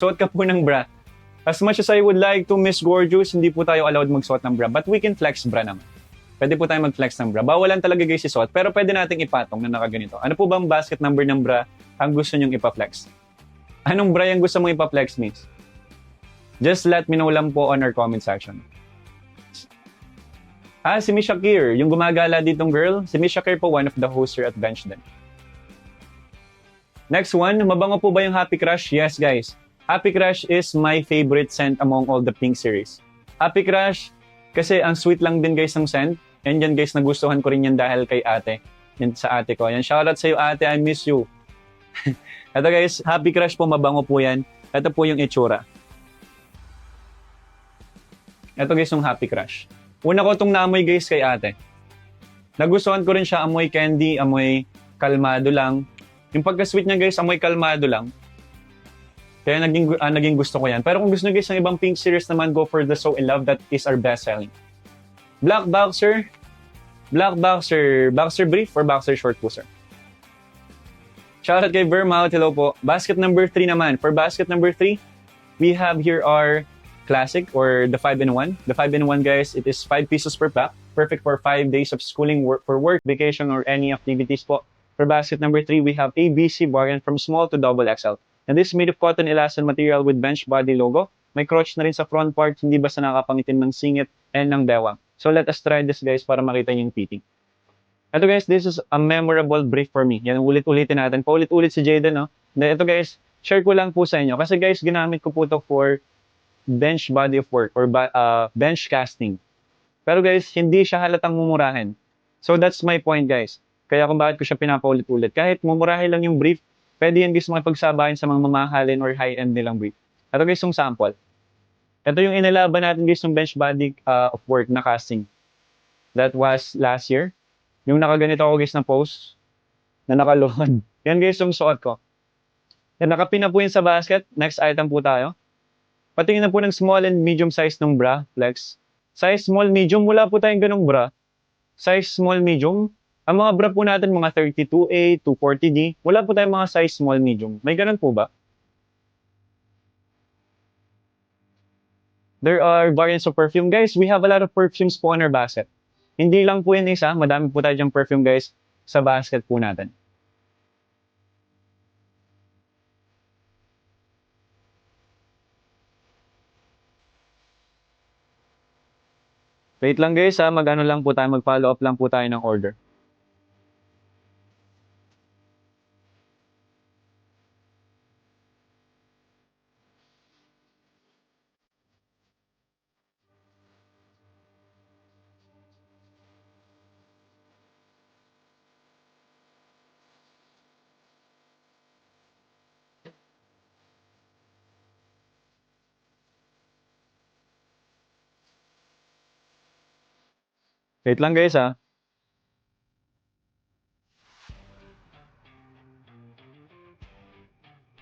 Suot ka po ng bra. As much as I would like to Miss Gorgeous, hindi po tayo allowed magsuot ng bra. But we can flex bra naman. Pwede po tayo mag-flex ng bra. Bawalan talaga guys isuot, pero pwede nating ipatong na nakaganito. Ano po bang basket number ng bra ang gusto nyong ipa-flex? Anong bra yung gusto mong ipa-flex, miss? Just let me know lang po on our comment section. Si Miss Shakir, yung gumagala ditong girl. Si Miss Shakir po, one of the hosts here at Bench din. Next one, mabango po ba yung Happy Crush? Yes, guys. Happy Crush is my favorite scent among all the Pink series. Happy Crush, kasi ang sweet lang din guys ng scent. And yan guys, nagustuhan ko rin yan dahil kay ate. Yan sa ate ko. Yan, shoutout sa iyo ate, I miss you. Ito guys, Happy Crush po, mabango po yan. Ito po yung itsura. Ito guys yung Happy Crush. Una ko itong naamoy guys kay ate. Nagustuhan ko rin siya, amoy candy, amoy kalmado lang. Yung pagka-sweet niya guys, amoy kalmado lang. Kaya naging gusto ko yan. Pero kung gusto nyo guys ng ibang Pink series naman, go for the So In Love. That is our best selling. Black Boxer. Black Boxer. Boxer brief or boxer short po, sir? Shoutout kay Vermout. Hello po. Basket number 3 naman. For basket number 3, we have here our classic or the 5-in-1. The 5-in-1 guys, it is 5 pesos per pack. Perfect for 5 days of schooling, for work, vacation, or any activities po. For basket number 3, we have ABC bargain from small to double XL. And this is made of cotton elastin material with bench body logo. May crotch na rin sa front part, hindi basta nakapangitin ng singit and ng dewang. So let us try this guys para makita yung fitting. Ito guys, this is a memorable brief for me. Yan, ulit-ulitin natin. Paulit-ulit si Jaden, no? Ito guys, share ko lang po sa inyo. Kasi guys, ginamit ko po ito for bench body of work or bench casting. Pero guys, hindi siya halatang mumurahin. So that's my point guys. Kaya kung bakit ko siya pinapaulit-ulit. Kahit mumurahin lang yung brief, pwede yan guys makipagsabahin sa mga mamahalin or high-end nilang brief. Ito guys yung sample. Ito yung inalaban natin guys yung bench body of work na casting. That was last year. Yung nakaganito ako guys na pose, na nakaluhod. Yan guys yung suot ko. Yan, nakapin na po yun sa basket. Next item po tayo. Patingin na po ng small and medium size ng bra, flex. Size small, medium, wala po tayong ganong bra. Size small, medium. Ang mga bra po natin, mga 32A, 240D. Wala po tayong mga size small, medium. May ganon po ba? There are variants of perfume. Guys, we have a lot of perfumes po on our basket. Hindi lang po yan isa, madami po tayo dyang perfume guys sa basket po natin. Wait lang guys mag-ano lang po tayo, mag-follow up lang po tayo ng order. Wait lang guys